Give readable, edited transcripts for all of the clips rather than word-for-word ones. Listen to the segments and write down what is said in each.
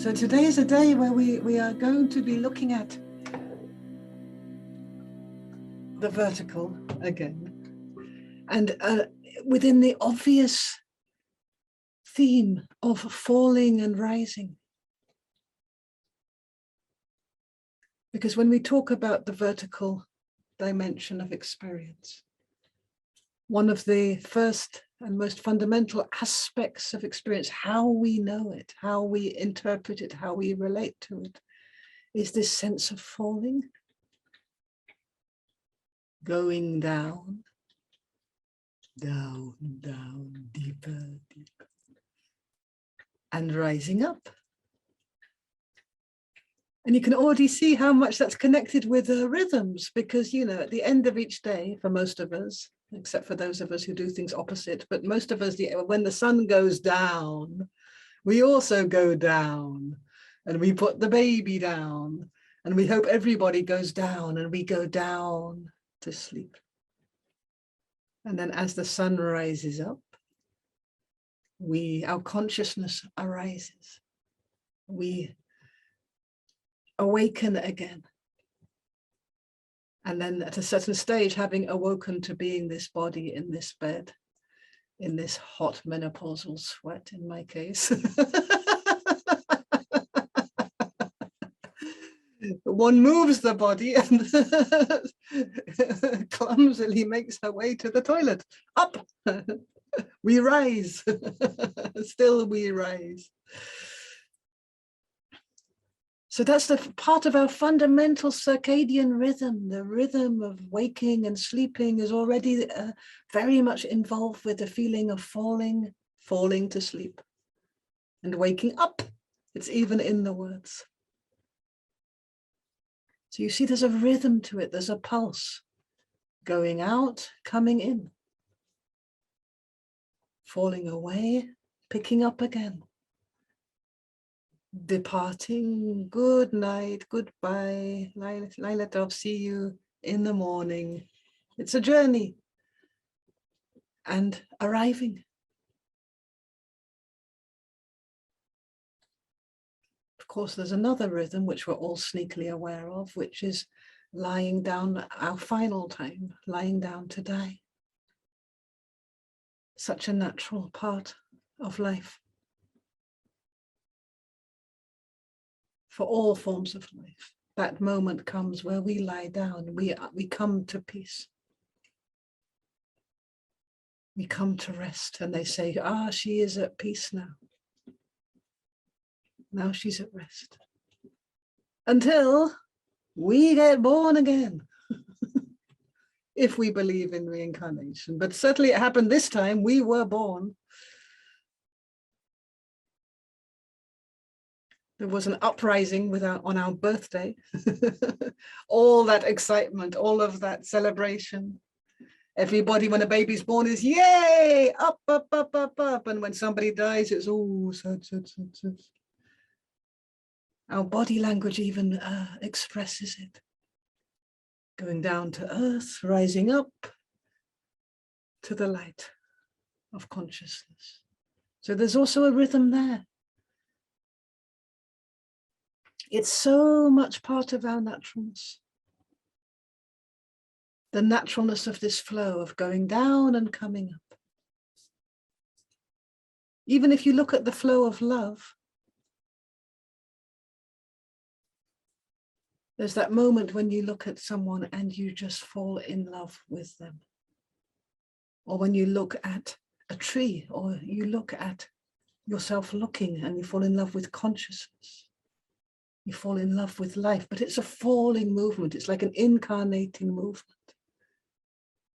So today is a day where we are going to be looking at the vertical again, and within the obvious theme of falling and rising. Because when we talk about the vertical dimension of experience, one of the first and most fundamental aspects of experience, how we know it, how we interpret it, how we relate to it, is this sense of falling, going down, down, down, deeper, deeper, and rising up. And you can already see how much that's connected with rhythms, because, you know, at the end of each day, for most of us, except for those of us who do things opposite, but most of us, when the sun goes down, we also go down, and we put the baby down, and we hope everybody goes down, and we go down to sleep. And then as the sun rises up, our consciousness arises. We awaken again. And then at a certain stage, having awoken to being this body in this bed, in this hot menopausal sweat, in my case, one moves the body and clumsily makes her way to the toilet. Up! We rise. Still we rise. So that's the part of our fundamental circadian rhythm. The rhythm of waking and sleeping is already very much involved with the feeling of falling to sleep, and waking up. It's even in the words. So you see there's a rhythm to it. There's a pulse. Going out, coming in. Falling away, picking up again. Departing, good night, goodbye, Laila Tov, see you in the morning. It's a journey. And arriving. Of course, there's another rhythm which we're all sneakily aware of, which is lying down, our final time, lying down to die. Such a natural part of life. For all forms of life, that moment comes where we lie down, we come to peace. We come to rest, and they say, she is at peace now. Now she's at rest. Until we get born again, if we believe in reincarnation. But certainly it happened this time, we were born. There was an uprising on our birthday. All that excitement, all of that celebration. Everybody, when a baby's born, is yay, up, up, up, up, up. And when somebody dies, it's oh, sad, sad, sad, sad. Our body language even expresses it. Going down to earth, rising up to the light of consciousness. So there's also a rhythm there. It's so much part of our naturalness. The naturalness of this flow of going down and coming up. Even if you look at the flow of love, there's that moment when you look at someone and you just fall in love with them. Or when you look at a tree, or you look at yourself looking and you fall in love with consciousness. You fall in love with life, but it's a falling movement. It's like an incarnating movement.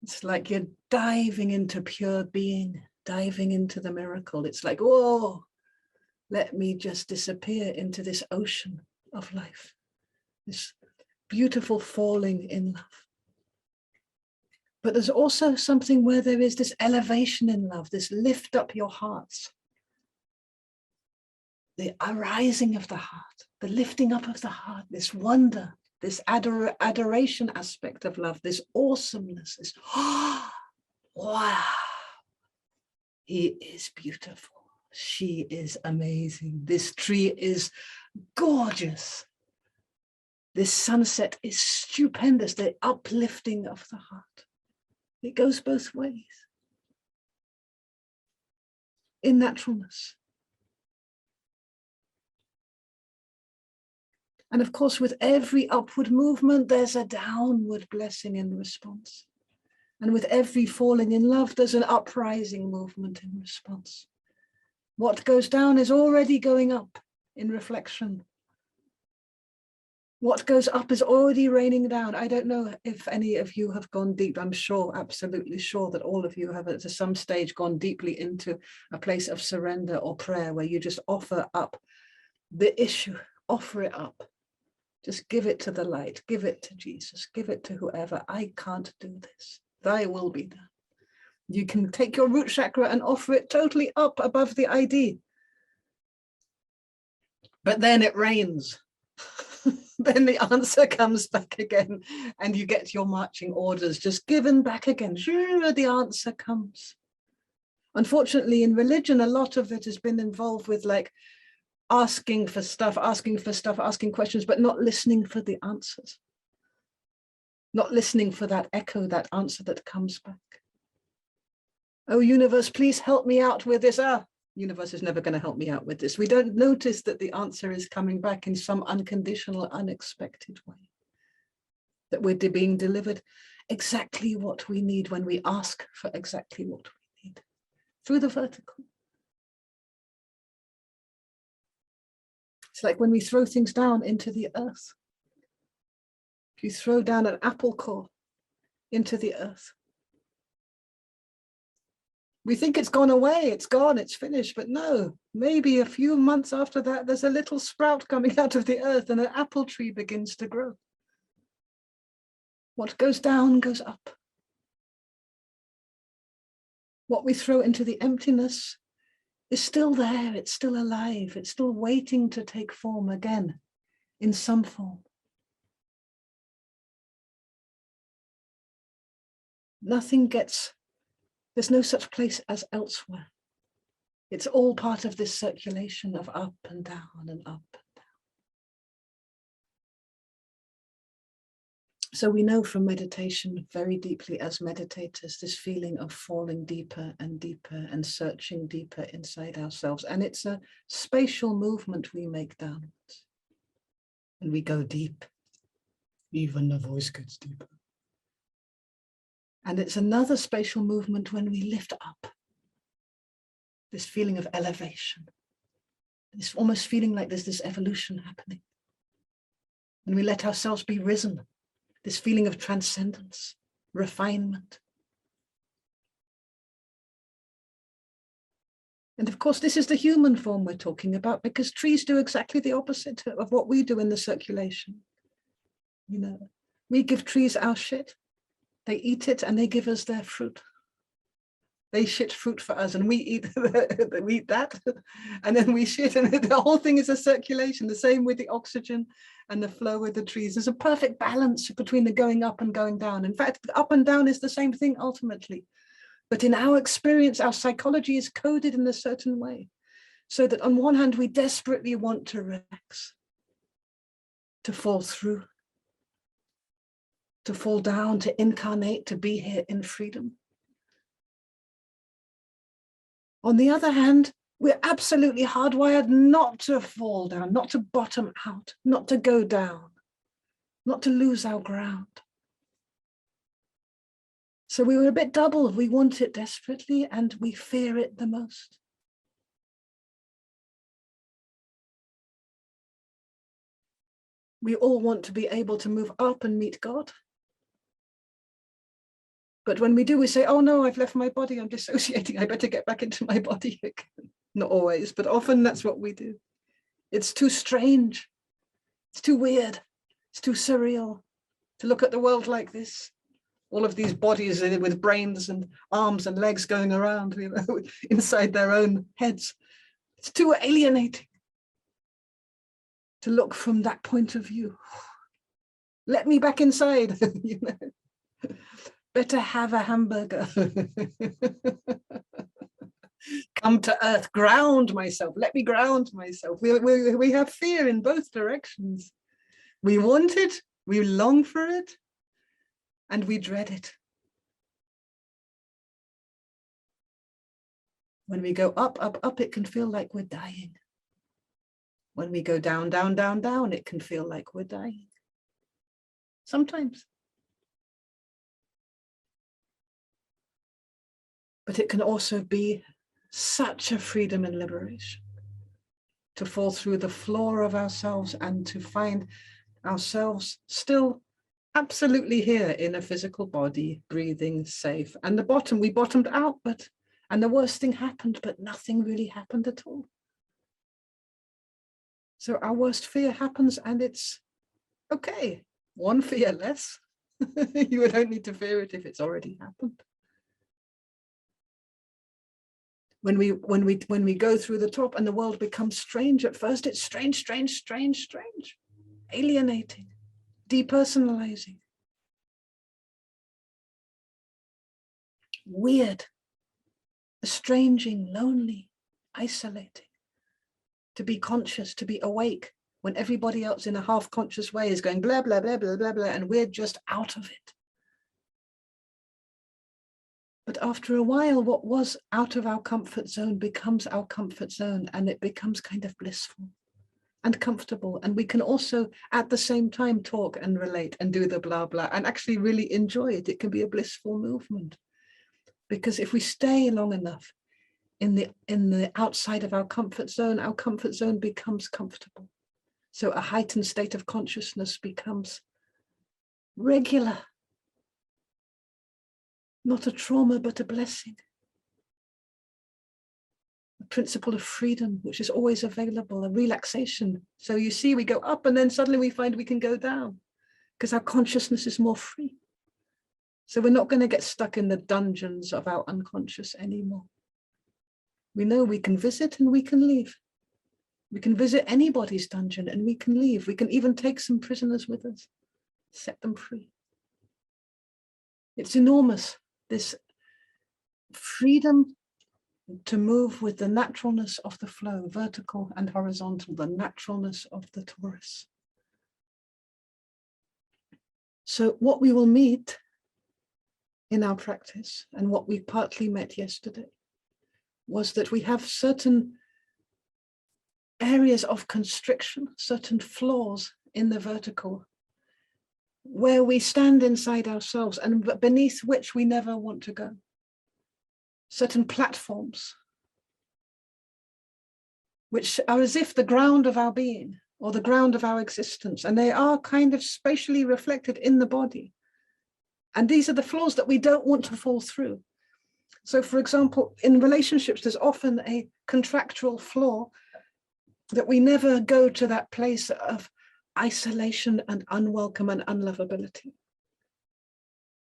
It's like you're diving into pure being, diving into the miracle. It's like, whoa, let me just disappear into this ocean of life. This beautiful falling in love. But there's also something where there is this elevation in love, this lift up your hearts. The arising of the heart, the lifting up of the heart, this wonder, this adoration aspect of love, this awesomeness, this, wow, he is beautiful. she is amazing. This tree is gorgeous. This sunset is stupendous, the uplifting of the heart. It goes both ways. In naturalness. And of course, with every upward movement, there's a downward blessing in response. And with every falling in love, there's an uprising movement in response. What goes down is already going up in reflection. What goes up is already raining down. I don't know if any of you have gone deep. I'm sure, absolutely sure that all of you have at some stage gone deeply into a place of surrender or prayer where you just offer up the issue, offer it up. Just give it to the light, give it to Jesus, give it to whoever. I can't do this. Thy will be done. You can take your root chakra and offer it totally up above the ID. But then it rains. Then the answer comes back again and you get your marching orders just given back again. Sure, the answer comes. Unfortunately, in religion, a lot of it has been involved with like asking for stuff, asking questions, but not listening for the answers. Not listening for that echo, that answer that comes back. Oh, universe, please help me out with this. Universe is never going to help me out with this. We don't notice that the answer is coming back in some unconditional, unexpected way. That we're being delivered exactly what we need when we ask for exactly what we need. Through the vertical. It's like when we throw things down into the earth. If you throw down an apple core into the earth, we think it's gone away, it's gone, it's finished, but no, maybe a few months after that, there's a little sprout coming out of the earth and an apple tree begins to grow. What goes down goes up. What we throw into the emptiness is still there, it's still alive, it's still waiting to take form again in some form. Nothing gets, there's no such place as elsewhere. It's all part of this circulation of up and down and up and down. So we know from meditation very deeply as meditators, this feeling of falling deeper and searching deeper inside ourselves. And it's a spatial movement we make downwards. And we go deep. Even the voice gets deeper. And it's another spatial movement when we lift up. This feeling of elevation. This almost feeling like there's this evolution happening. And we let ourselves be risen. This feeling of transcendence, refinement. And of course, this is the human form we're talking about because trees do exactly the opposite of what we do in the circulation. You know, we give trees our shit. They eat it and they give us their fruit. They shit fruit for us and we eat that and then we shit, and the whole thing is a circulation. The same with the oxygen and the flow with the trees. There's a perfect balance between the going up and going down. In fact, up and down is the same thing ultimately. But in our experience, our psychology is coded in a certain way. So that on one hand, we desperately want to relax, to fall through, to fall down, to incarnate, to be here in freedom. On the other hand, we're absolutely hardwired not to fall down, not to bottom out, not to go down, not to lose our ground. So we were a bit double. We want it desperately and we fear it the most. We all want to be able to move up and meet God. But when we do, we say, oh no, I've left my body, I'm dissociating, I better get back into my body again. Not always, but often that's what we do. It's too strange, it's too weird, it's too surreal to look at the world like this. All of these bodies with brains and arms and legs going around, you know, inside their own heads. It's too alienating to look from that point of view. Let me back inside, you know. Better have a hamburger. Come to earth, ground myself. Let me ground myself. We have fear in both directions. We want it, we long for it, and we dread it. When we go up, up, up, it can feel like we're dying. When we go down, down, down, down, it can feel like we're dying. Sometimes. But it can also be such a freedom and liberation to fall through the floor of ourselves and to find ourselves still absolutely here in a physical body, breathing, safe. And the bottom, we bottomed out, and the worst thing happened, but nothing really happened at all. So our worst fear happens and it's okay. One fear less. You don't need to fear it if it's already happened. When we go through the top and the world becomes strange, at first it's strange, strange, strange, strange, alienating, depersonalizing, weird, estranging, lonely, isolating. To be conscious, to be awake, when everybody else in a half-conscious way is going blah, blah, blah, blah, blah, blah, and we're just out of it. But after a while, what was out of our comfort zone becomes our comfort zone, and it becomes kind of blissful and comfortable. And we can also, at the same time, talk and relate and do the blah, blah, and actually really enjoy it. It can be a blissful movement. Because if we stay long enough in the outside of our comfort zone becomes comfortable. So a heightened state of consciousness becomes regular. Not a trauma, but a blessing. A principle of freedom, which is always available, a relaxation. So you see, we go up and then suddenly we find we can go down because our consciousness is more free. So we're not going to get stuck in the dungeons of our unconscious anymore. We know we can visit and we can leave. We can visit anybody's dungeon and we can leave. We can even take some prisoners with us, set them free. It's enormous, this freedom to move with the naturalness of the flow, vertical and horizontal, the naturalness of the torus. So what we will meet in our practice, and what we partly met yesterday, was that we have certain areas of constriction, certain flaws in the vertical, where we stand inside ourselves and beneath which we never want to go. Certain platforms, which are as if the ground of our being or the ground of our existence, and they are kind of spatially reflected in the body. And these are the flaws that we don't want to fall through. So for example, in relationships, there's often a contractual flaw that we never go to that place of isolation and unwelcome and unlovability.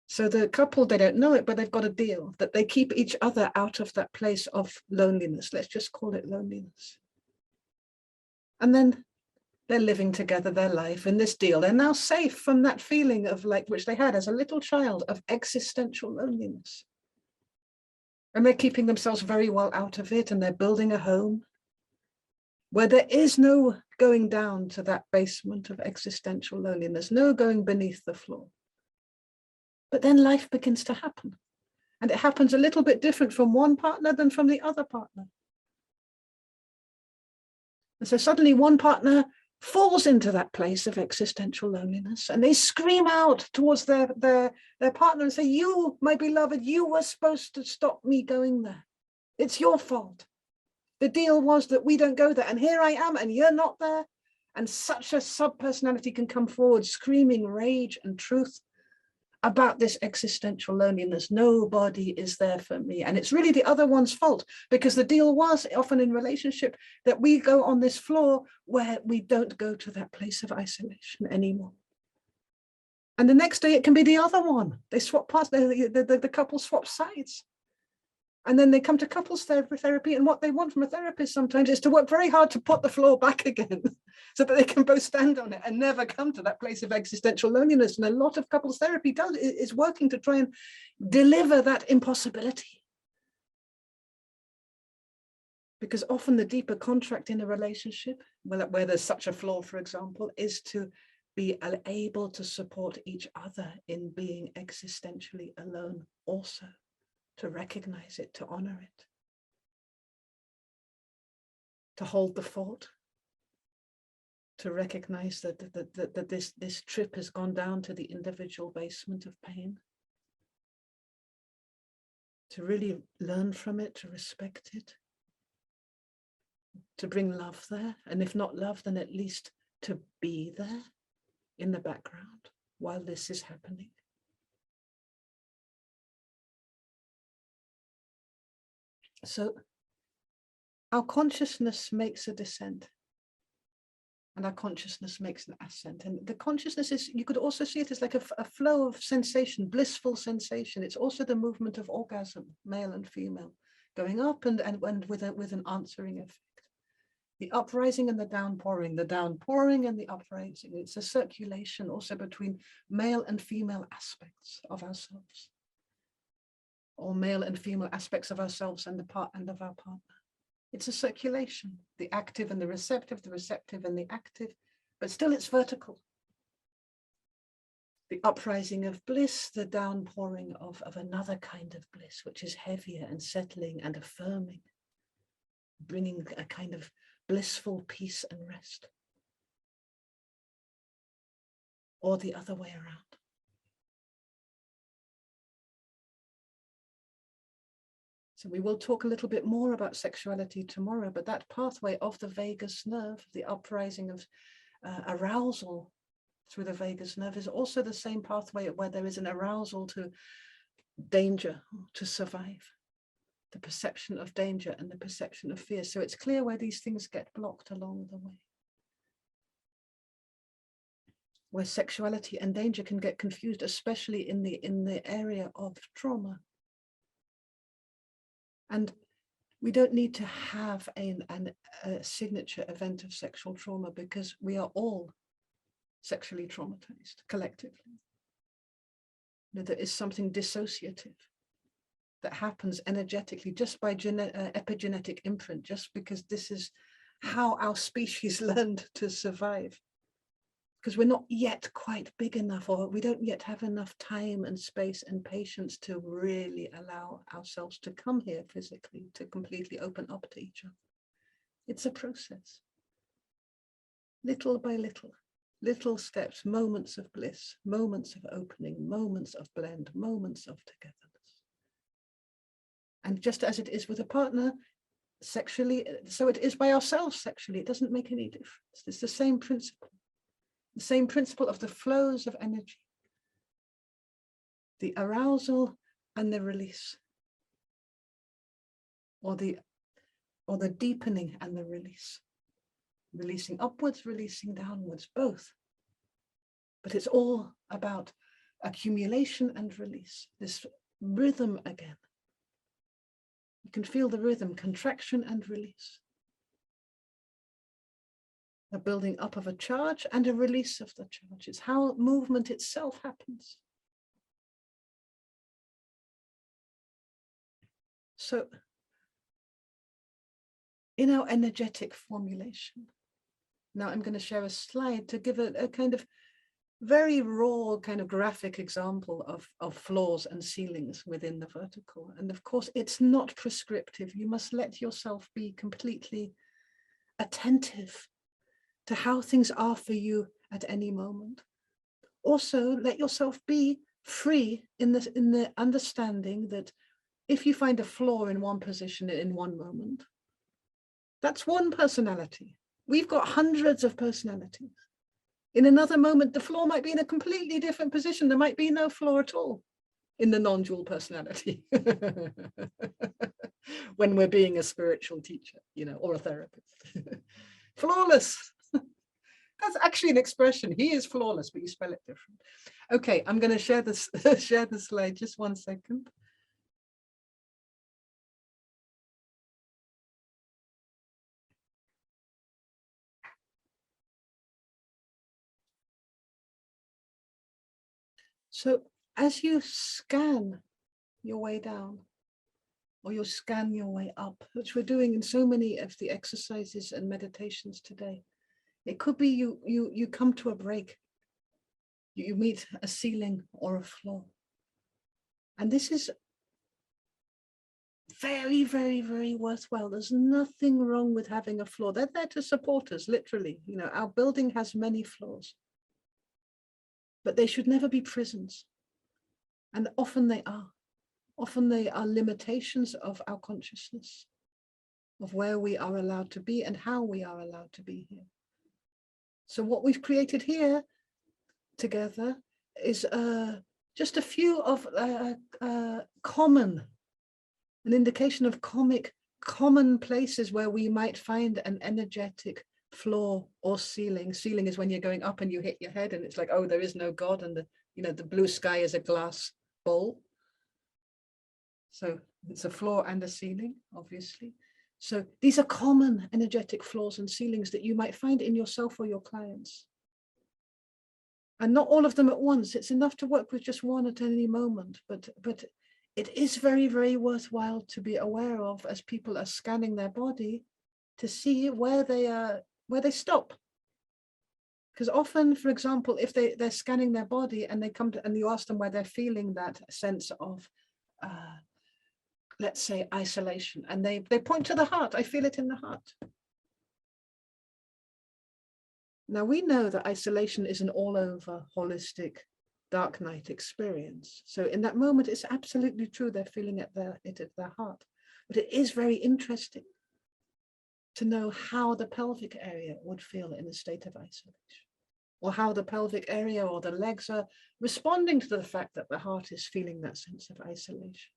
So the couple, they don't know it, but they've got a deal that they keep each other out of that place of loneliness. Let's just call it loneliness. And then they're living together their life in this deal. They're now safe from that feeling of like, which they had as a little child, of existential loneliness. And they're keeping themselves very well out of it, and they're building a home where there is no going down to that basement of existential loneliness, no going beneath the floor. But then life begins to happen. And it happens a little bit different from one partner than from the other partner. And so suddenly one partner falls into that place of existential loneliness, and they scream out towards their partner and say, you, my beloved, you were supposed to stop me going there. It's your fault. The deal was that we don't go there, and here I am, and you're not there. And such a sub-personality can come forward screaming rage and truth about this existential loneliness. Nobody is there for me. And it's really the other one's fault, because the deal was often in relationship that we go on this floor where we don't go to that place of isolation anymore. And the next day it can be the other one. They swap parts, the couple swap sides. And then they come to couples therapy, and what they want from a therapist sometimes is to work very hard to put the floor back again so that they can both stand on it and never come to that place of existential loneliness. And a lot of couples therapy is working to try and deliver that impossibility. Because often the deeper contract in a relationship, where there's such a flaw, for example, is to be able to support each other in being existentially alone also, to recognize it, to honor it, to hold the fort, to recognize that this trip has gone down to the individual basement of pain, to really learn from it, to respect it, to bring love there, and if not love, then at least to be there in the background while this is happening. So our consciousness makes a descent, and our consciousness makes an ascent. And the consciousness is, you could also see it as like a flow of sensation, blissful sensation. It's also the movement of orgasm, male and female, going up and with an answering effect. The uprising and the downpouring and the uprising. It's a circulation also between male and female aspects of ourselves, or male and female aspects of ourselves and of our partner. It's a circulation, the active and the receptive and the active, but still it's vertical. The uprising of bliss, the downpouring of another kind of bliss, which is heavier and settling and affirming, bringing a kind of blissful peace and rest, or the other way around. So we will talk a little bit more about sexuality tomorrow, but that pathway of the vagus nerve, the uprising of arousal through the vagus nerve, is also the same pathway where there is an arousal to danger, to survive, the perception of danger and the perception of fear. So it's clear where these things get blocked along the way, where sexuality and danger can get confused, especially in the area of trauma. And we don't need to have a signature event of sexual trauma, because we are all sexually traumatized collectively. There is something dissociative that happens energetically just by epigenetic imprint, just because this is how our species learned to survive. Because we're not yet quite big enough, or we don't yet have enough time and space and patience to really allow ourselves to come here physically, to completely open up to each other. It's a process. Little by little, little steps, moments of bliss, moments of opening, moments of blend, moments of togetherness. And just as it is with a partner, sexually, so it is by ourselves sexually. It doesn't make any difference. It's the same principle. The same principle of the flows of energy, the arousal and the release, or the deepening and the release, releasing upwards, releasing downwards, both. But it's all about accumulation and release, this rhythm again. You can feel the rhythm, contraction and release. A building up of a charge and a release of the charge. It's how movement itself happens. So in our energetic formulation, now I'm going to share a slide to give a kind of very raw kind of graphic example of floors and ceilings within the vertical. And of course, it's not prescriptive. You must let yourself be completely attentive to how things are for you at any moment. Also, let yourself be free in the understanding that if you find a flaw in one position in one moment, that's one personality. We've got hundreds of personalities. In another moment, the flaw might be in a completely different position. There might be no flaw at all in the non-dual personality when we're being a spiritual teacher, or a therapist. Flawless. That's actually an expression. He is flawless, but you spell it different. Okay, I'm going to share this share the slide. Just 1 second. So as you scan your way down, or you'll scan your way up, which we're doing in so many of the exercises and meditations today. It could be you come to a break, you meet a ceiling or a floor. And this is very, very, very worthwhile. There's nothing wrong with having a floor. They're there to support us, literally. You know, our building has many floors, but they should never be prisons. And often they are. Often they are limitations of our consciousness, of where we are allowed to be and how we are allowed to be here. So what we've created here together is just a few of an indication of common places where we might find an energetic floor or ceiling. Ceiling is when you're going up and you hit your head and it's like, oh, there is no God, and the blue sky is a glass bowl. So it's a floor and a ceiling, obviously. So these are common energetic floors and ceilings that you might find in yourself or your clients. And not all of them at once. It's enough to work with just one at any moment, but it is very, very worthwhile to be aware of as people are scanning their body to see where they stop. Because often, for example, if they're scanning their body and they come to, and you ask them where they're feeling that sense of, let's say, isolation, and they point to the heart. I feel it in the heart. Now we know that isolation is an all-over holistic dark night experience. So in that moment, it's absolutely true they're feeling it at their heart. But it is very interesting to know how the pelvic area would feel in a state of isolation, or how the pelvic area or the legs are responding to the fact that the heart is feeling that sense of isolation.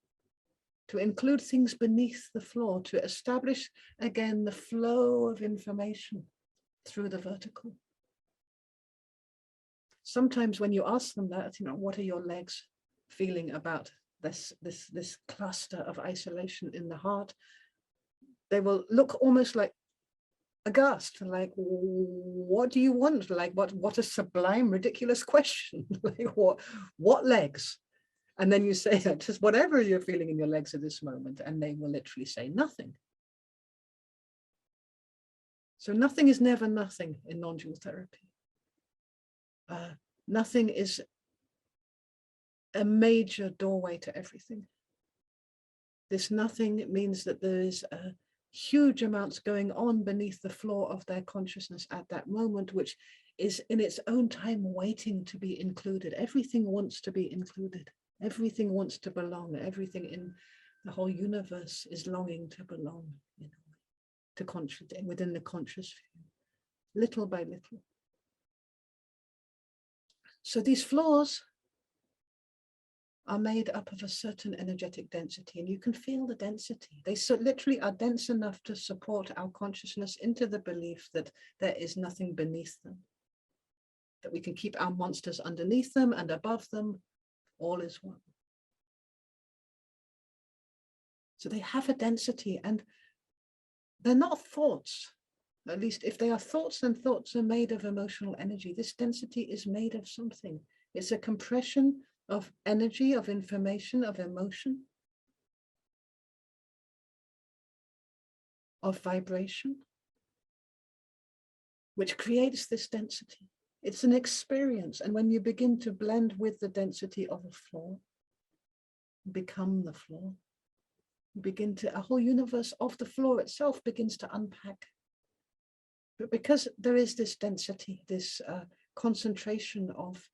To include things beneath the floor, to establish again the flow of information through the vertical. Sometimes when you ask them that, what are your legs feeling about this cluster of isolation in the heart? They will look almost like aghast, like, what do you want? Like, what a sublime, ridiculous question. Like, what legs? And then you say that just whatever you're feeling in your legs at this moment, and they will literally say nothing. So nothing is never nothing in non-dual therapy. Nothing is a major doorway to everything. This nothing means that there is huge amounts going on beneath the floor of their consciousness at that moment, which is in its own time waiting to be included. Everything wants to be included. Everything wants to belong. Everything in the whole universe is longing to belong, to within the conscious view, little by little. So these floors are made up of a certain energetic density, and you can feel the density. They literally are dense enough to support our consciousness into the belief that there is nothing beneath them, that we can keep our monsters underneath them and above them, all is one. So they have a density, and they're not thoughts. At least if they are thoughts, then thoughts are made of emotional energy. This density is made of something. It's a compression of energy, of information, of emotion, of vibration, which creates this density. It's an experience. And when you begin to blend with the density of a floor, become the floor, you begin to, a whole universe of the floor itself begins to unpack. But because there is this density, this concentration of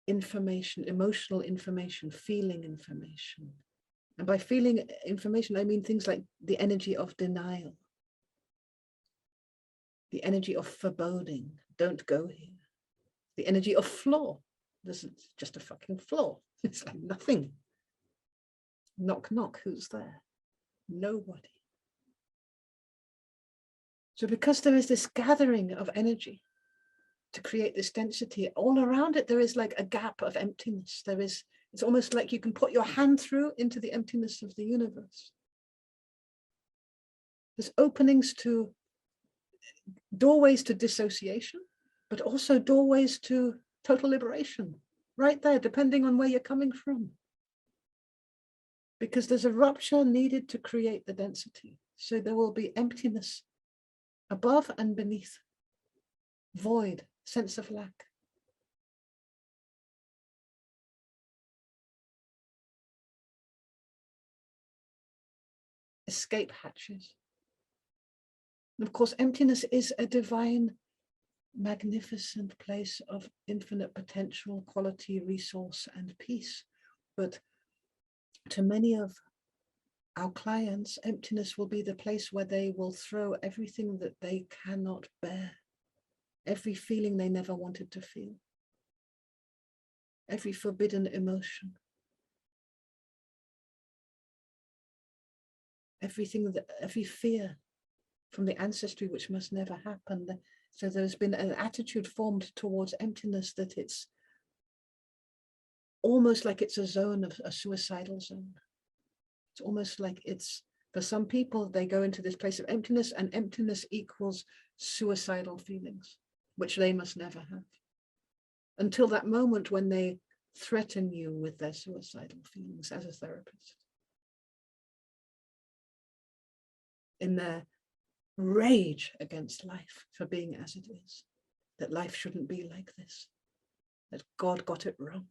information, emotional information, feeling information. And by feeling information, I mean things like the energy of denial, the energy of foreboding, don't go here, the energy of flaw. This is just a fucking flaw. It's like nothing. Knock, knock, who's there? Nobody. So because there is this gathering of energy to create this density, all around it, there is like a gap of emptiness. It's almost like you can put your hand through into the emptiness of the universe. There's openings to, doorways to dissociation, but also doorways to total liberation, right there, depending on where you're coming from. because there's a rupture needed to create the density. So there will be emptiness above and beneath, void, sense of lack. Escape hatches. And of course, emptiness is a divine, magnificent place of infinite potential, quality, resource, and peace. But to many of our clients, emptiness will be the place where they will throw everything that they cannot bear, every feeling they never wanted to feel, every forbidden emotion, every fear from the ancestry which must never happen. So there's been an attitude formed towards emptiness that it's almost like it's a zone of a suicidal zone. It's almost like it's, for some people, they go into this place of emptiness, and emptiness equals suicidal feelings, which they must never have. Until that moment when they threaten you with their suicidal feelings as a therapist. In their rage against life for being as it is, that life shouldn't be like this, that God got it wrong.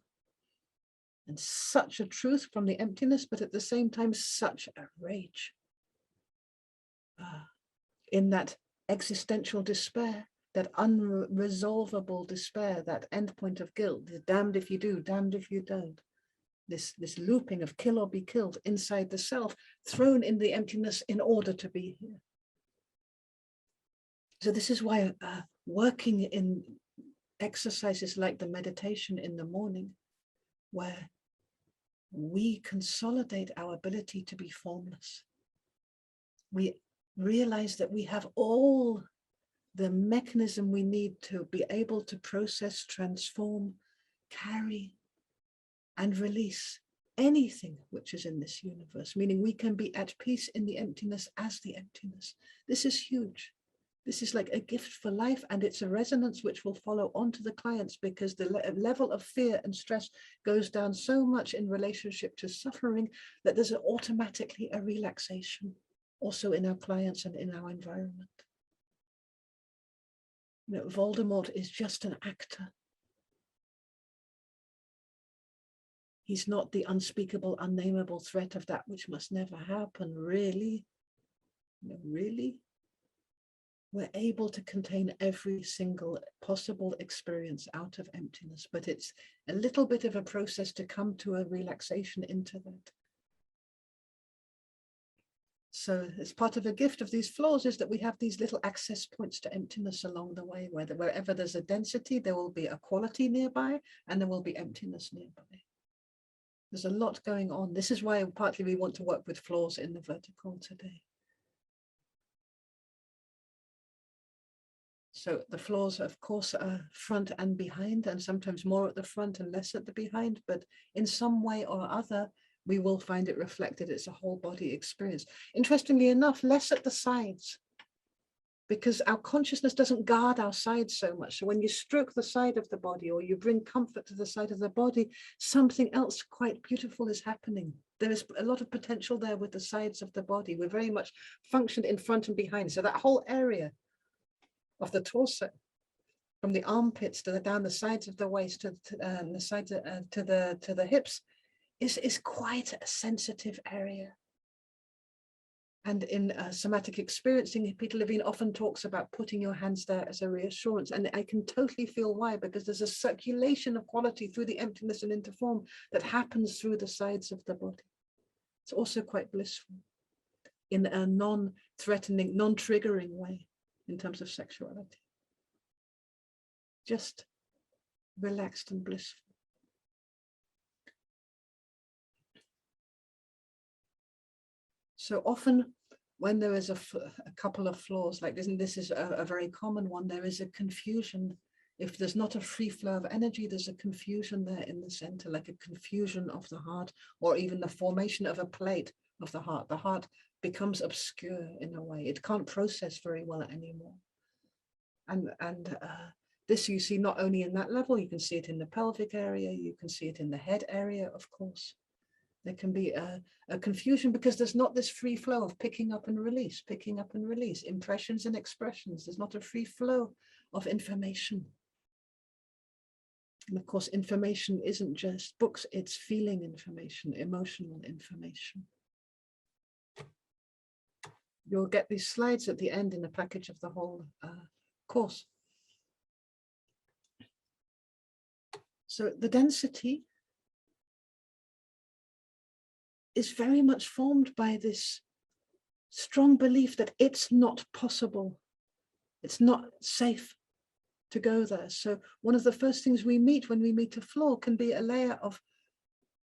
And such a truth from the emptiness, but at the same time, such a rage. In that existential despair, that unresolvable despair, that endpoint of guilt, the damned if you do, damned if you don't. This looping of kill or be killed inside the self, thrown in the emptiness in order to be here. So this is why working in exercises like the meditation in the morning, where we consolidate our ability to be formless. We realize that we have all the mechanism we need to be able to process, transform, carry, and release anything which is in this universe, meaning we can be at peace in the emptiness as the emptiness. This is huge. This is like a gift for life, and it's a resonance which will follow on to the clients, because the level of fear and stress goes down so much in relationship to suffering that there's automatically a relaxation also in our clients and in our environment. You know, Voldemort is just an actor. He's not the unspeakable, unnameable threat of that which must never happen, really. No, really? We're able to contain every single possible experience out of emptiness, but it's a little bit of a process to come to a relaxation into that. So as part of a gift of these floors is that we have these little access points to emptiness along the way, where wherever there's a density, there will be a quality nearby, and there will be emptiness nearby. There's a lot going on. This is why partly we want to work with floors in the vertical today. So the floors, of course, are front and behind, and sometimes more at the front and less at the behind, but in some way or other, we will find it reflected. It's a whole body experience. Interestingly enough, less at the sides, because our consciousness doesn't guard our sides so much. So when you stroke the side of the body, or you bring comfort to the side of the body, something else quite beautiful is happening. There is a lot of potential there with the sides of the body. We're very much functioned in front and behind. So that whole area of the torso, from the armpits to down the sides of the waist to the sides to the hips, is quite a sensitive area. And in somatic experiencing, Peter Levine often talks about putting your hands there as a reassurance, and I can totally feel why, because there's a circulation of quality through the emptiness and into form that happens through the sides of the body. It's also quite blissful in a non-threatening, non-triggering way. In terms of sexuality, just relaxed and blissful. So often when there is a couple of floors like this, and this is a very common one, there is a confusion. If there's not a free flow of energy, there's a confusion there in the center, like a confusion of the heart, or even the formation of a plate of the heart. The heart becomes obscure in a way. It can't process very well anymore. And this you see not only in that level, you can see it in the pelvic area, you can see it in the head area, of course. There can be a confusion because there's not this free flow of picking up and release, impressions and expressions. There's not a free flow of information. And of course, information isn't just books, it's feeling information, emotional information. You'll get these slides at the end in the package of the whole course. So the density is very much formed by this strong belief that it's not possible, it's not safe to go there. So one of the first things we meet when we meet a floor can be a layer of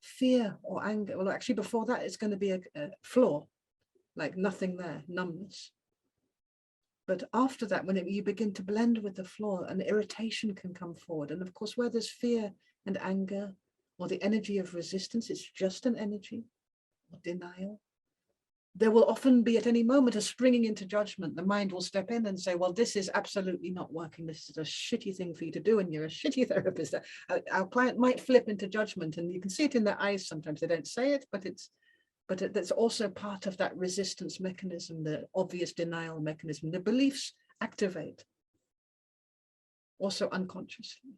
fear or anger. Well, actually before that, it's going to be a floor, like nothing there, numbness. But after that, when you begin to blend with the floor, an irritation can come forward. And of course, where there's fear and anger or the energy of resistance, it's just an energy or denial. There will often be at any moment a springing into judgment. The mind will step in and say, well, this is absolutely not working. This is a shitty thing for you to do, and you're a shitty therapist. Our client might flip into judgment, and you can see it in their eyes sometimes. They don't say it, but that's also part of that resistance mechanism, the obvious denial mechanism. The beliefs activate, also unconsciously,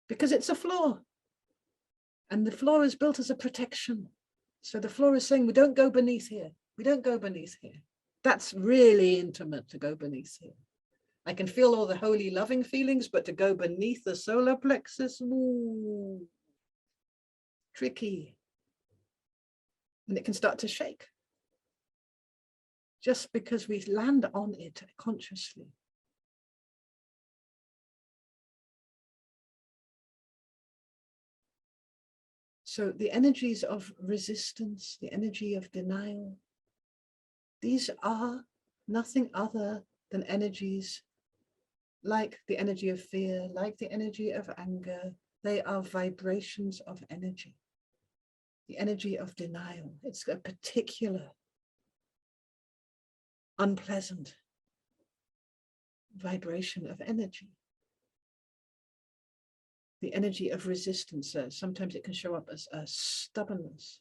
because it's a flaw. And the flaw is built as a protection. So the flaw is saying, we don't go beneath here. We don't go beneath here. That's really intimate, to go beneath here. I can feel all the holy, loving feelings, but to go beneath the solar plexus, ooh, tricky. And it can start to shake just because we land on it consciously. So the energies of resistance, the energy of denial, these are nothing other than energies like the energy of fear, like the energy of anger. They are vibrations of energy. The energy of denial. It's a particular unpleasant vibration of energy. The energy of resistance, sometimes it can show up as stubbornness.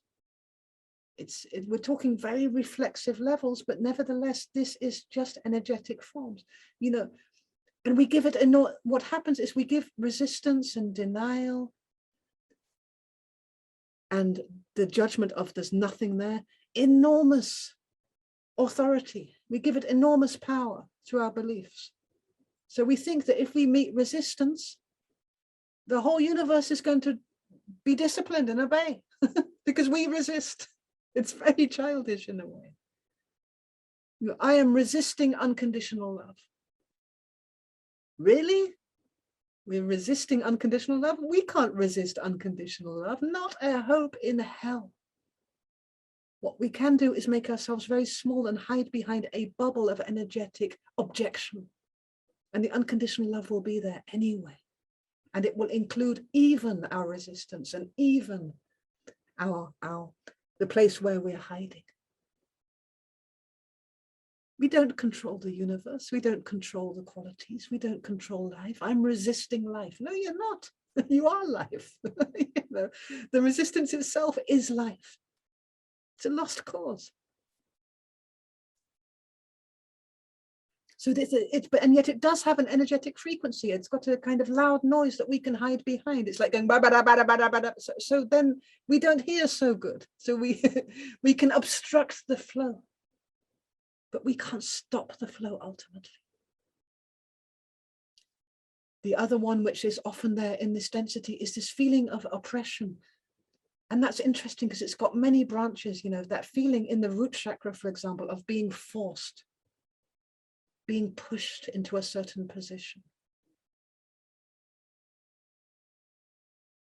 We're talking very reflexive levels, but nevertheless, this is just energetic forms, and we give it what happens is we give resistance and denial and the judgment of there's nothing there enormous authority. We give it enormous power through our beliefs. So we think that if we meet resistance, the whole universe is going to be disciplined and obey because we resist. It's very childish in a way. I am resisting unconditional love. Really? We're resisting unconditional love? We can't resist unconditional love, not a hope in hell. What we can do is make ourselves very small and hide behind a bubble of energetic objection. And the unconditional love will be there anyway. And it will include even our resistance and even the place where we're hiding. We don't control the universe. We don't control the qualities. We don't control life. I'm resisting life. No, you're not. You are life. The resistance itself is life. It's a lost cause. So and yet it does have an energetic frequency. It's got a kind of loud noise that we can hide behind. It's like going ba ba da ba da ba da ba da. So then we don't hear so good. So we can obstruct the flow, but we can't stop the flow ultimately. The other one, which is often there in this density, is this feeling of oppression. And that's interesting because it's got many branches, that feeling in the root chakra, for example, of being forced, being pushed into a certain position,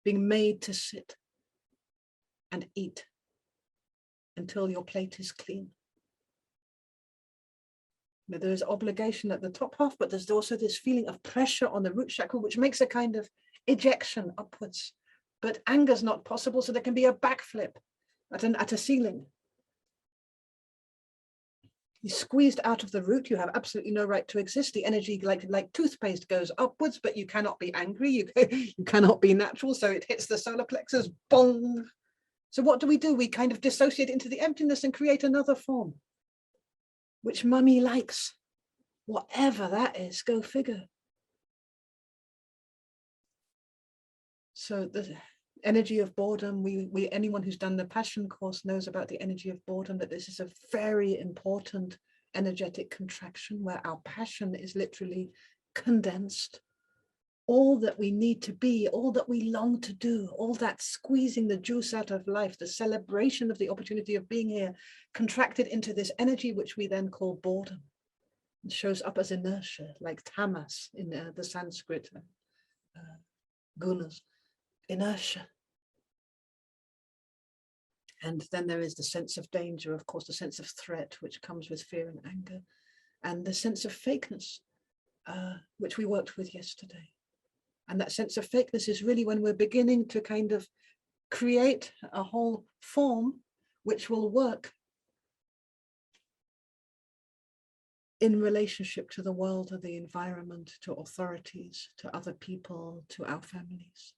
being made to sit and eat until your plate is clean. There's obligation at the top half, but there's also this feeling of pressure on the root chakra, which makes a kind of ejection upwards. But anger's not possible, so there can be a backflip at a ceiling. You're squeezed out of the root. You have absolutely no right to exist. The energy, like toothpaste, goes upwards, but you cannot be angry. You cannot be natural. So it hits the solar plexus, bong. So what do? We kind of dissociate into the emptiness and create another form, which mummy likes, whatever that is, go figure. So the energy of boredom, anyone who's done the passion course knows about the energy of boredom, that this is a very important energetic contraction where our passion is literally condensed. All that we need to be, all that we long to do, all that squeezing the juice out of life, the celebration of the opportunity of being here, contracted into this energy, which we then call boredom. It shows up as inertia, like tamas in the Sanskrit gunas, inertia. And then there is the sense of danger, of course, the sense of threat, which comes with fear and anger, and the sense of fakeness, which we worked with yesterday. And that sense of fakeness is really when we're beginning to kind of create a whole form which will work in relationship to the world or the environment, to authorities, to other people, to our families.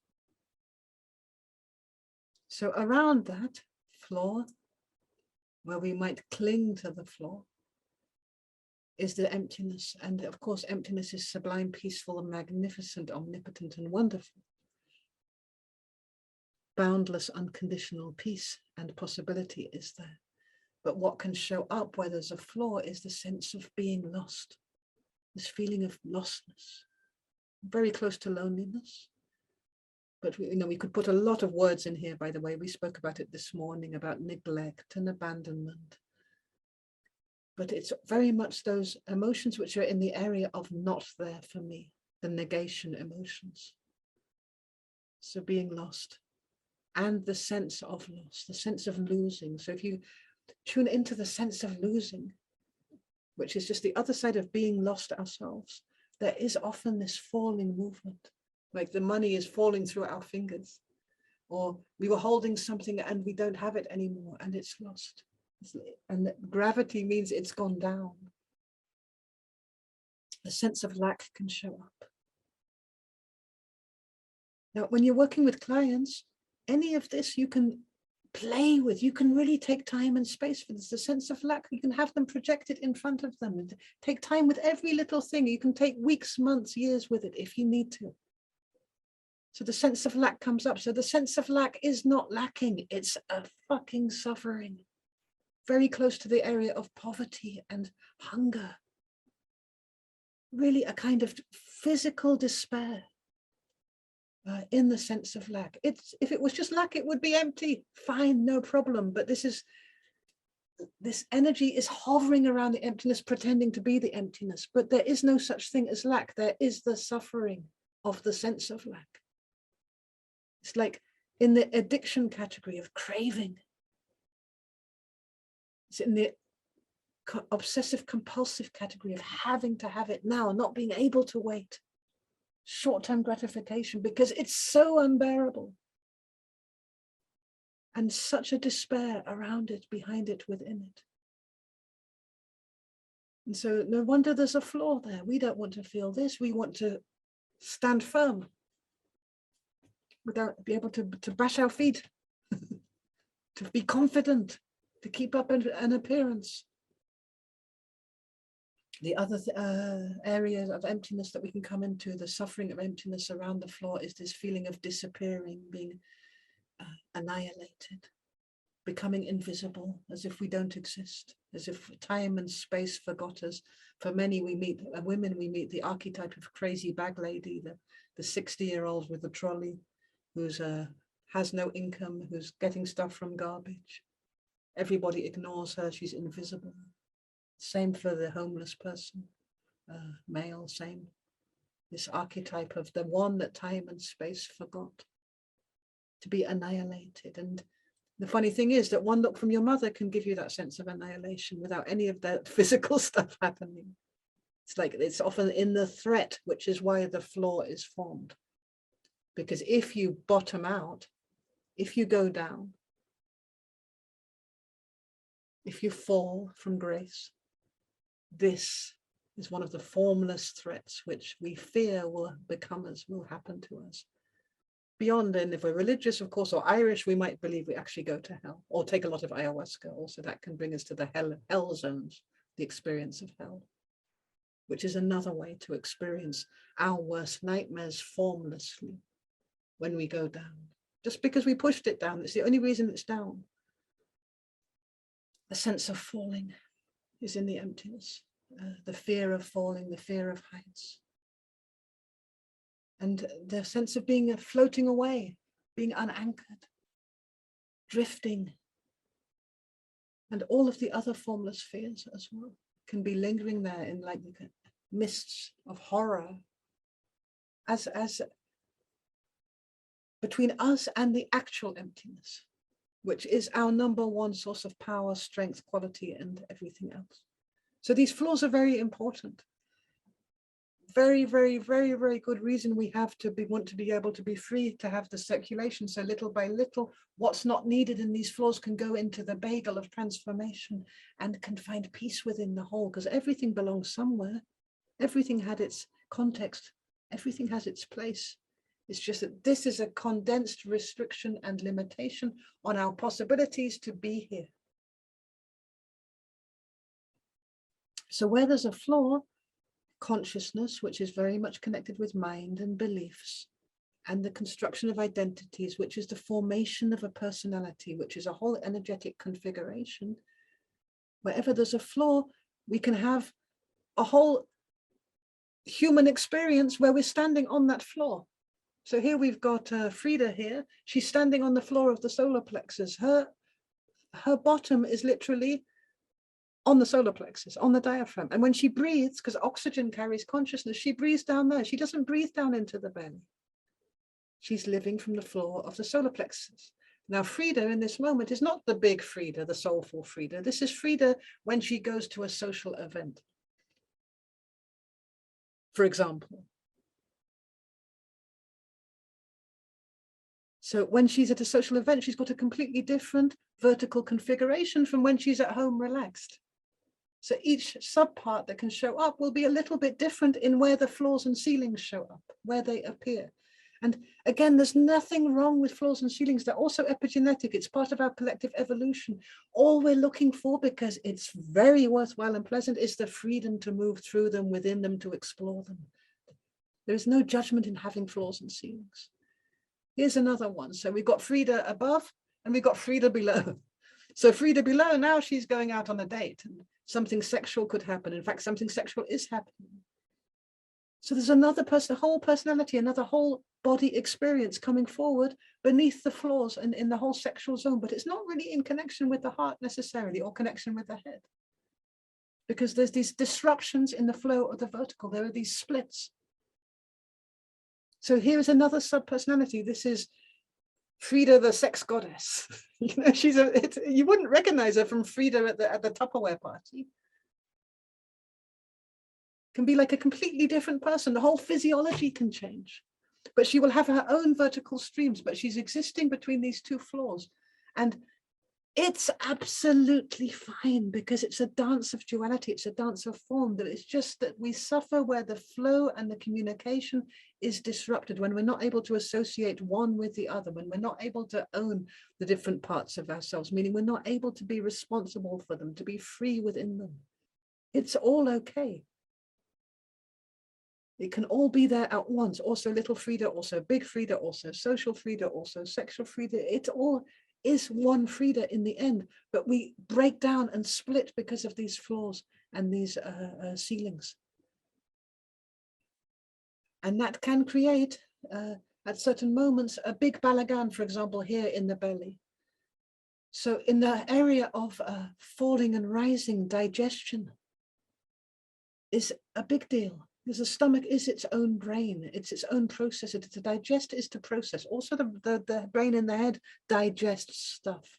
So around that floor, where we might cling to the floor, is the emptiness. And of course, emptiness is sublime, peaceful, and magnificent, omnipotent, and wonderful. Boundless, unconditional peace and possibility is there. But what can show up where there's a flaw is the sense of being lost, this feeling of lostness, very close to loneliness. But we could put a lot of words in here, by the way. We spoke about it this morning, about neglect and abandonment. But it's very much those emotions which are in the area of not there for me, the negation emotions. So being lost and the sense of loss, the sense of losing. So if you tune into the sense of losing, which is just the other side of being lost ourselves, there is often this falling movement, like the money is falling through our fingers, or we were holding something and we don't have it anymore and it's lost. And gravity means it's gone down. A sense of lack can show up. Now, when you're working with clients, any of this you can play with. You can really take time and space for this. The sense of lack, you can have them projected in front of them and take time with every little thing. You can take weeks, months, years with it if you need to. So the sense of lack comes up. So the sense of lack is not lacking. It's a fucking suffering. Very close to the area of poverty and hunger. Really a kind of physical despair in the sense of lack. If it was just lack, it would be empty. Fine, no problem. But this energy is hovering around the emptiness, pretending to be the emptiness. But there is no such thing as lack. There is the suffering of the sense of lack. It's like in the addiction category of craving. It's in the obsessive compulsive category of having to have it now, not being able to wait. Short-term gratification, because it's so unbearable. And such a despair around it, behind it, within it. And so no wonder there's a flaw there. We don't want to feel this. We want to stand firm without be able to bash our feet, to be confident, to keep up an appearance. The other areas of emptiness that we can come into, the suffering of emptiness around the floor, is this feeling of disappearing, being annihilated, becoming invisible, as if we don't exist, as if time and space forgot us. For many women, we meet the archetype of crazy bag lady, the 60-year-old with the trolley, who's has no income, who's getting stuff from garbage. Everybody ignores her, she's invisible. Same for the homeless person, male, same. This archetype of the one that time and space forgot, to be annihilated. And the funny thing is that one look from your mother can give you that sense of annihilation without any of that physical stuff happening. It's like it's often in the threat, which is why the flaw is formed. Because if you bottom out, if you go down, if you fall from grace, this is one of the formless threats which we fear will become us, will happen to us. beyond. And if we're religious, of course, or Irish, we might believe we actually go to hell, or take a lot of ayahuasca. Also, that can bring us to the hell zones, the experience of hell, which is another way to experience our worst nightmares formlessly when we go down. Just because we pushed it down, it's the only reason it's down. The sense of falling is in the emptiness, the fear of falling, the fear of heights. And the sense of being floating away, being unanchored, drifting. And all of the other formless fears as well can be lingering there in like mists of horror as between us and the actual emptiness, which is our number one source of power, strength, quality, and everything else. So these flaws are very important. Very, very, very, very good reason we have to want to be able to be free, to have the circulation. So little by little, what's not needed in these flaws can go into the bagel of transformation and can find peace within the whole, because everything belongs somewhere. Everything had its context. Everything has its place. It's just that this is a condensed restriction and limitation on our possibilities to be here. So where there's a flaw, consciousness, which is very much connected with mind and beliefs, and the construction of identities, which is the formation of a personality, which is a whole energetic configuration. Wherever there's a flaw, we can have a whole human experience where we're standing on that flaw. So here we've got Freda here. She's standing on the floor of the solar plexus. Her bottom is literally on the solar plexus, on the diaphragm. And when she breathes, because oxygen carries consciousness, she breathes down there. She doesn't breathe down into the belly. She's living from the floor of the solar plexus. Now, Freda in this moment is not the big Freda, the soulful Freda. This is Freda when she goes to a social event, for example. So when she's at a social event, she's got a completely different vertical configuration from when she's at home relaxed. So each subpart that can show up will be a little bit different in where the floors and ceilings show up, where they appear. And again, there's nothing wrong with floors and ceilings. They're also epigenetic. It's part of our collective evolution. All we're looking for, because it's very worthwhile and pleasant, is the freedom to move through them, within them, to explore them. There is no judgment in having floors and ceilings. Here's another one. So we've got Freda above and we've got Freda below. So Freda below, now she's going out on a date and something sexual could happen. In fact, something sexual is happening. So there's another person, a whole personality, another whole body experience coming forward beneath the floors and in the whole sexual zone, but it's not really in connection with the heart necessarily, or connection with the head. Because there's these disruptions in the flow of the vertical. There are these splits. So here's another sub-personality. This is Freda the Sex Goddess. You know, you wouldn't recognize her from Freda at the Tupperware party. Can be like a completely different person. The whole physiology can change, but she will have her own vertical streams, but she's existing between these two floors. And it's absolutely fine, because it's a dance of duality. It's a dance of form. That it's just that we suffer where the flow and the communication is disrupted, when we're not able to associate one with the other, when we're not able to own the different parts of ourselves, meaning we're not able to be responsible for them, to be free within them. It's all okay. It can all be there at once. Also little Freda, also big Freda, also social Freda, also sexual Freda. It all is one Freda in the end, but we break down and split because of these floors and these ceilings. And that can create, at certain moments, a big balagan, for example, here in the belly. So in the area of falling and rising, digestion is a big deal. Because the stomach is its own brain, it's its own processor. To digest is to process. Also the brain in the head digests stuff.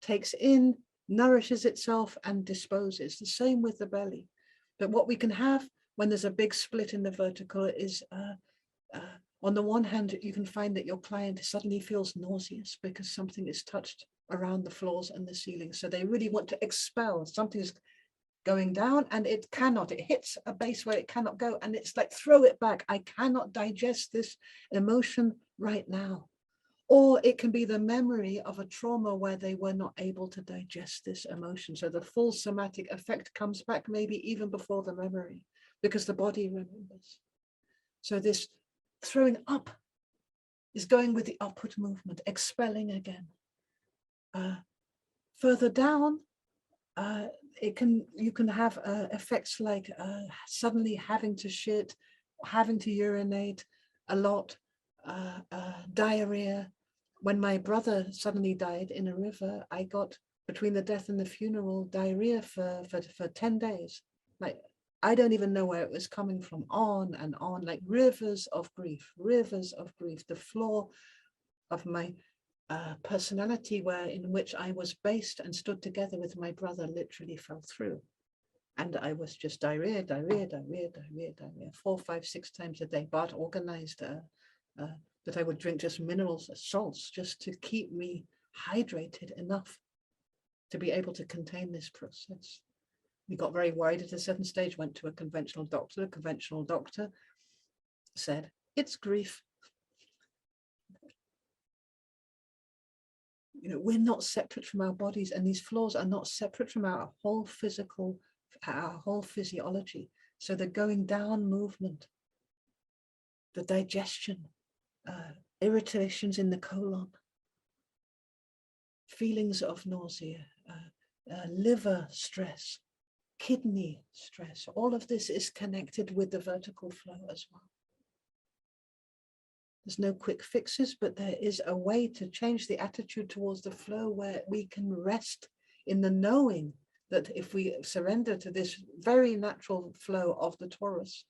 Takes in, nourishes itself and disposes. The same with the belly. But what we can have when there's a big split in the vertical is, on the one hand, you can find that your client suddenly feels nauseous because something is touched around the floors and the ceiling. So they really want to expel. Something is going down, and it hits a base where it cannot go, and it's like, throw it back. I cannot digest this emotion right now. Or it can be the memory of a trauma where they were not able to digest this emotion. So the full somatic effect comes back maybe even before the memory, because the body remembers. So this throwing up is going with the upward movement, expelling again. Further down, you can have effects like suddenly having to shit, having to urinate a lot, diarrhea. When my brother suddenly died in a river, I got, between the death and the funeral, diarrhea for 10 days. Like, I don't even know where it was coming from, on and on, like rivers of grief. The floor of my personality in which I was based and stood together with my brother literally fell through. And I was just diarrhea, 4, 5, 6 times a day. Bart organized that I would drink just minerals, salts, just to keep me hydrated enough to be able to contain this process. We got very worried at a certain stage, went to a conventional doctor. A conventional doctor said, it's grief. You know, we're not separate from our bodies, and these flaws are not separate from our whole physiology. So the going down movement, the digestion, irritations in the colon, feelings of nausea, liver stress, kidney stress, all of this is connected with the vertical flow as well. There's no quick fixes, but there is a way to change the attitude towards the flow where we can rest in the knowing that if we surrender to this very natural flow of the Taurus,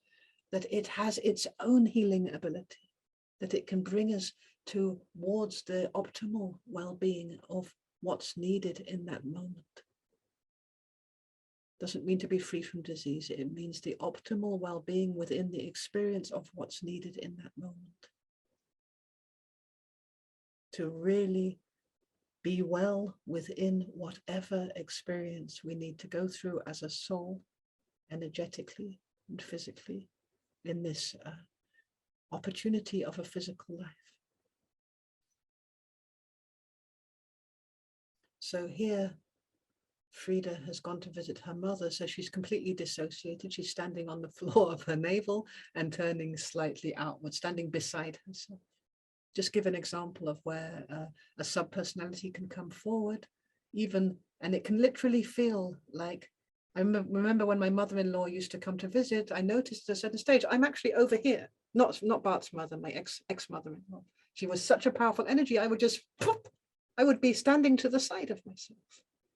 that it has its own healing ability, that it can bring us towards the optimal well-being of what's needed in that moment. Doesn't mean to be free from disease. It means the optimal well-being within the experience of what's needed in that moment. To really be well within whatever experience we need to go through as a soul, energetically and physically, in this opportunity of a physical life. So here, Freda has gone to visit her mother, so she's completely dissociated. She's standing on the floor of her navel and turning slightly outward, standing beside herself. Just give an example of where a subpersonality can come forward, even, and it can literally feel like, I remember when my mother-in-law used to come to visit, I noticed at a certain stage, I'm actually over here, not Bart's mother, my ex-mother-in-law. She was such a powerful energy, I would just, pop, I would be standing to the side of myself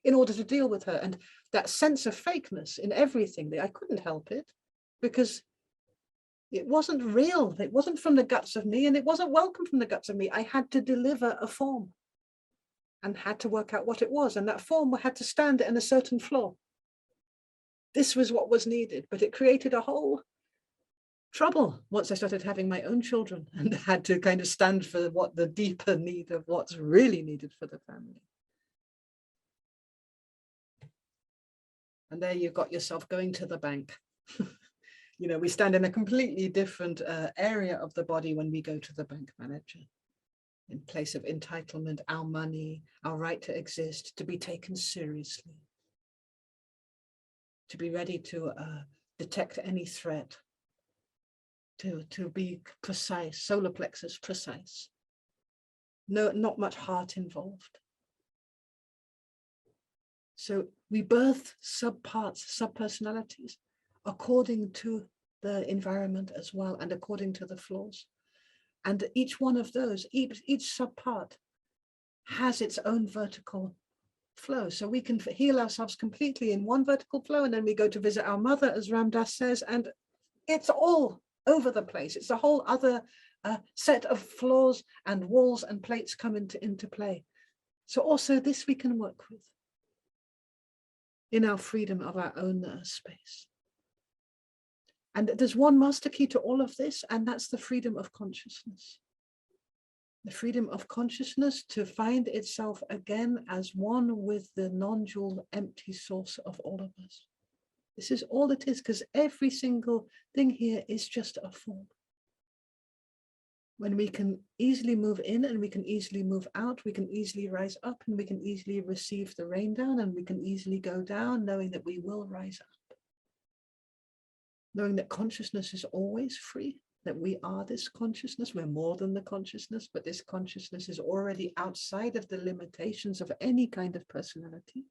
in order to deal with her. And that sense of fakeness in everything, I couldn't help it, because it wasn't real. It wasn't from the guts of me, and it wasn't welcome from the guts of me. I had to deliver a form and had to work out what it was. And that form had to stand in a certain floor. This was what was needed, but it created a whole trouble once I started having my own children and had to kind of stand for what the deeper need of what's really needed for the family. And there you've got yourself going to the bank. You know, we stand in a completely different area of the body when we go to the bank manager. In place of entitlement, our money, our right to exist, to be taken seriously. To be ready to detect any threat. To be precise, solar plexus precise. No, not much heart involved. So we birth subparts, subpersonalities, according to the environment as well, and according to the flaws. And each one of those, each subpart has its own vertical flow. So we can heal ourselves completely in one vertical flow, and then we go to visit our mother, as Ram Dass says, and it's all over the place. It's a whole other set of flaws and walls and plates come into play. So also this we can work with in our freedom of our own space. And there's one master key to all of this, and that's the freedom of consciousness. The freedom of consciousness to find itself again as one with the non-dual empty source of all of us. This is all it is, because every single thing here is just a form. When we can easily move in and we can easily move out, we can easily rise up and we can easily receive the rain down, and we can easily go down, knowing that we will rise up. Knowing that consciousness is always free, that we are this consciousness, we're more than the consciousness, but this consciousness is already outside of the limitations of any kind of personality.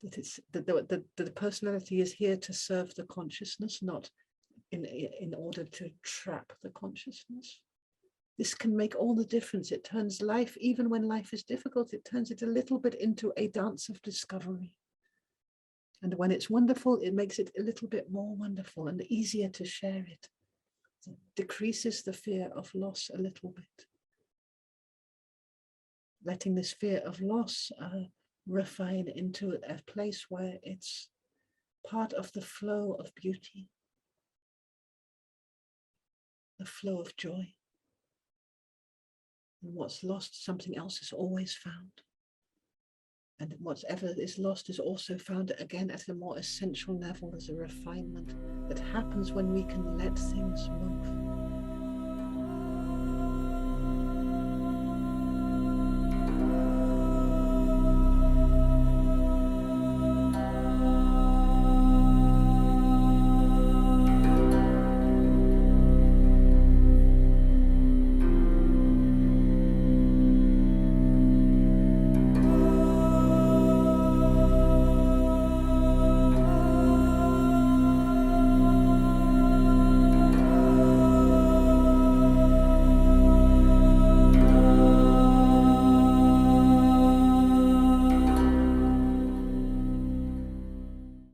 That the personality is here to serve the consciousness, not in order to trap the consciousness. This can make all the difference. It turns life, even when life is difficult, it turns it a little bit into a dance of discovery. And when it's wonderful, it makes it a little bit more wonderful and easier to share it. It decreases the fear of loss a little bit. Letting this fear of loss refine into a place where it's part of the flow of beauty, the flow of joy. And what's lost, something else is always found. And whatever is lost is also found again at a more essential level, as a refinement that happens when we can let things move.